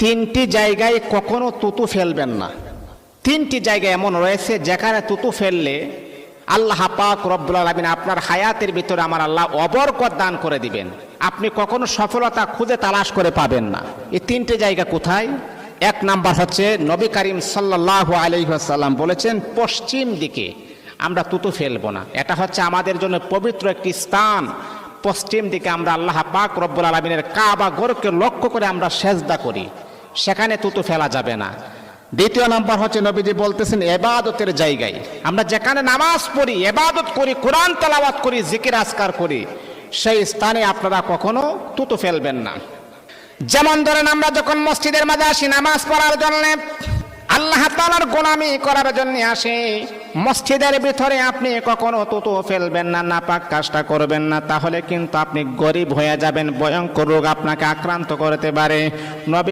তিনটি জায়গায় কখনো তুতু ফেলবেন না। তিনটি জায়গা এমন রয়েছে যেখানে তুতু ফেললে আল্লাহ পাক রব্বুল আলামিন আপনার হায়াতের ভিতরে আমার আল্লাহ অবরকত দান করে দিবেন, আপনি কখনো সফলতা খুঁজে তালাশ করে পাবেন না। এই তিনটি জায়গা কোথায়? এক নাম্বার হচ্ছে নবী করিম সাল্লাল্লাহু আলাইহি ওয়াসাল্লাম বলেছেন, পশ্চিম দিকে আমরা তুতু ফেলবো না। এটা হচ্ছে আমাদের জন্য পবিত্র একটি স্থান। পশ্চিম দিকে আমরা আল্লাহ পাক রব্বুল আলামিনের কাবা ঘরকে লক্ষ্য করে আমরা সেজদা করি, সেখানে তুতু ফেলা যাবে না। দ্বিতীয় নাম্বার হচ্ছে নবীজি বলতেছেন ইবাদতের জায়গায়, আমরা যেখানে নামাজ পড়ি, ইবাদত করি, কোরআন তেলাওয়াত করি, জিকির আজকার করি, সেই স্থানে আপনারা কখনো তুতু ফেলবেন না। যেমন ধরেন আমরা যখন মসজিদের মাঝে আসি নামাজ পড়ার জন্য, আল্লাহ তাআলার গোলামি করার জন্য আসি, মসজিদের ভিতরে আপনি কখনো তুতু ফেলবেন না, নাপাক কাজটা করবেন না, তাহলে কিন্তু আপনি গরিব হয়ে যাবেন, ভয়ঙ্কর রোগ আপনাকে আক্রান্ত করতে পারে। নবী